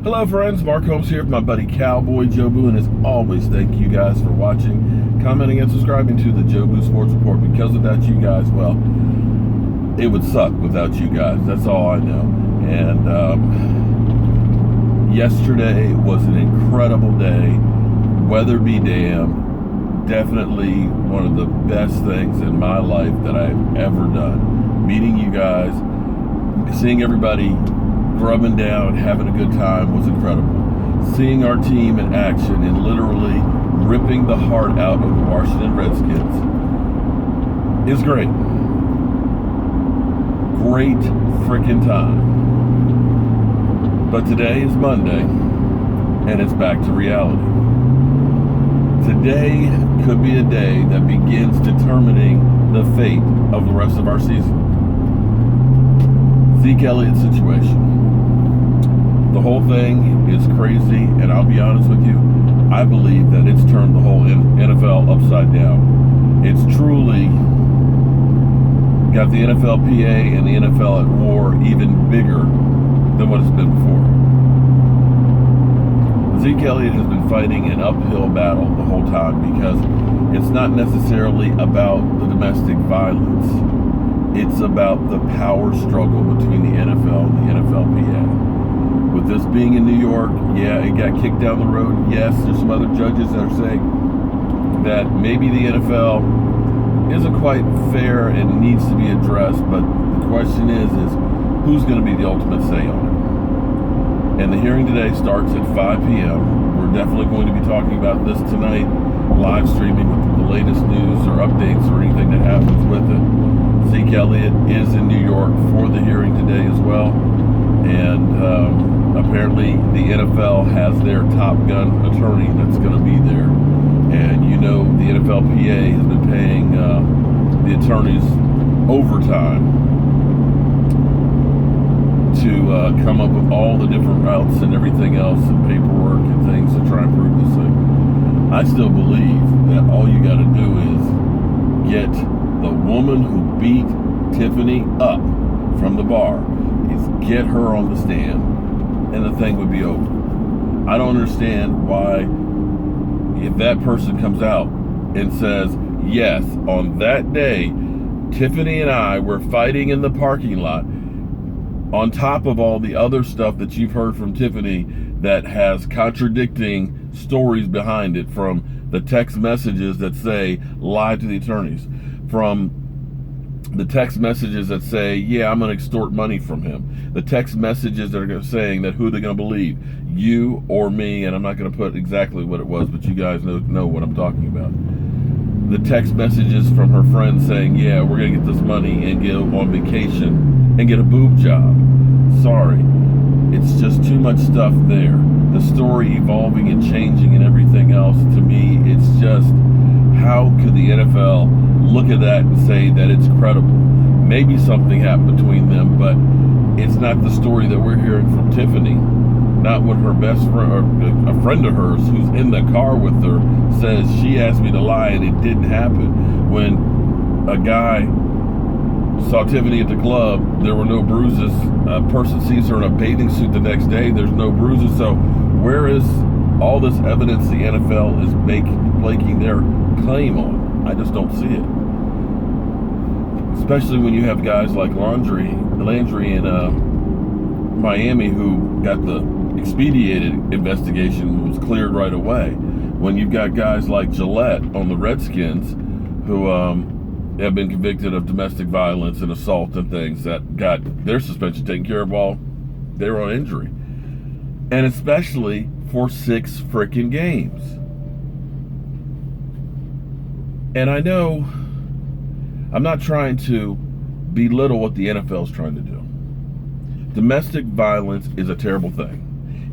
Hello friends, Mark Holmes here with my buddy Cowboy Jobu, and as always, thank you guys for watching, commenting, and subscribing to the Jobu Sports Report. Because without you guys, well, it would suck without you guys. That's all I know. And yesterday was an incredible day. Weather be damned. Definitely one of the best things in my life that I've ever done. Meeting you guys, seeing everybody grubbing down, having a good time was incredible. Seeing our team in action and literally ripping the heart out of the Washington Redskins is great. Great freaking time. But today is Monday, and it's back to reality. Today could be a day that begins determining the fate of the rest of our season. Zeke Elliott situation. The whole thing is crazy, and I'll be honest with you, I believe that it's turned the whole NFL upside down. It's truly got the NFLPA and the NFL at war even bigger than what it's been before. Zeke Elliott has been fighting an uphill battle the whole time because it's not necessarily about the domestic violence. It's about the power struggle between the NFL and the NFLPA. With this being in New York, yeah, it got kicked down the road. Yes, there's some other judges that are saying that maybe the NFL isn't quite fair and needs to be addressed, but the question is who's going to be the ultimate say on it? And the hearing today starts at 5 p.m. We're definitely going to be talking about this tonight, live streaming with the latest news or updates or anything that happens with it. Zeke Elliott is in New York for the hearing today as well. And apparently the NFL has their Top Gun attorney that's going to be there. And you know the NFLPA has been paying the attorneys overtime to come up with all the different routes and everything else and paperwork and things to try and prove this thing. I still believe that all you got to do is get the woman who beat Tiffany up from the bar, is get her on the stand, and the thing would be over. I don't understand why, if that person comes out and says, yes, on that day, Tiffany and I were fighting in the parking lot, on top of all the other stuff that you've heard from Tiffany that has contradicting stories behind it, from the text messages that say lie to the attorneys, from the text messages that say, yeah, I'm going to extort money from him, the text messages that are saying that who they're going to believe, you or me, and I'm not going to put exactly what it was, but you guys know what I'm talking about. The text messages from her friends saying, yeah, we're going to get this money and go on vacation and get a boob job. Sorry, it's just too much stuff there. The story evolving and changing and everything else, to me, it's just, how could the NFL look at that and say that it's credible? Maybe something happened between them, but it's not the story that we're hearing from Tiffany. Not when her best friend, or a friend of hers who's in the car with her, says she asked me to lie and it didn't happen. When a guy saw Tiffany at the club, there were no bruises. A person sees her in a bathing suit the next day, there's no bruises. So where is all this evidence the NFL is making their claim on? I just don't see it. Especially when you have guys like Landry in Miami who got the expedited investigation, was cleared right away. When you've got guys like Gillette on the Redskins who have been convicted of domestic violence and assault and things, that got their suspension taken care of while they were on injury. And especially for 6 freaking games. And I know I'm not trying to belittle what the NFL is trying to do. Domestic violence is a terrible thing.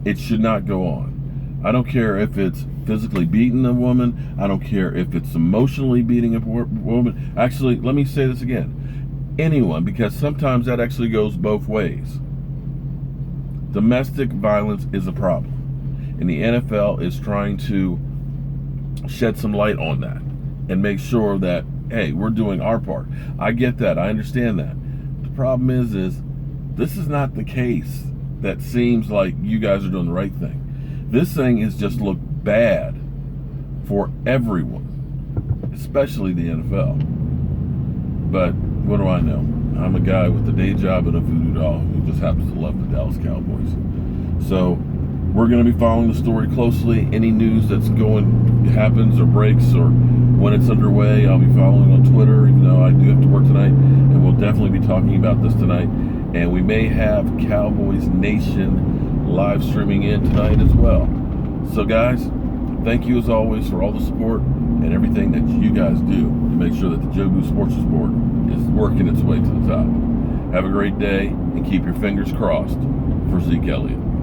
It should not go on. I don't care if it's physically beating a woman. I don't care if it's emotionally beating a woman. Actually, let me say this again. Anyone, because sometimes that actually goes both ways. Domestic violence is a problem. And the NFL is trying to shed some light on that and make sure that, hey, we're doing our part. I get that. I understand that. The problem is this is not the case that seems like you guys are doing the right thing. This thing has just looked bad for everyone, especially the NFL. But what do I know? I'm a guy with a day job and a voodoo doll who just happens to love the Dallas Cowboys. So we're going to be following the story closely. Any news that's happens or breaks or when it's underway, I'll be following on Twitter, even though I do have to work tonight. And we'll definitely be talking about this tonight. And we may have Cowboys Nation live streaming in tonight as well. So guys, thank you as always for all the support and everything that you guys do to make sure that the Jobu Sports Report is working its way to the top. Have a great day and keep your fingers crossed for Zeke Elliott.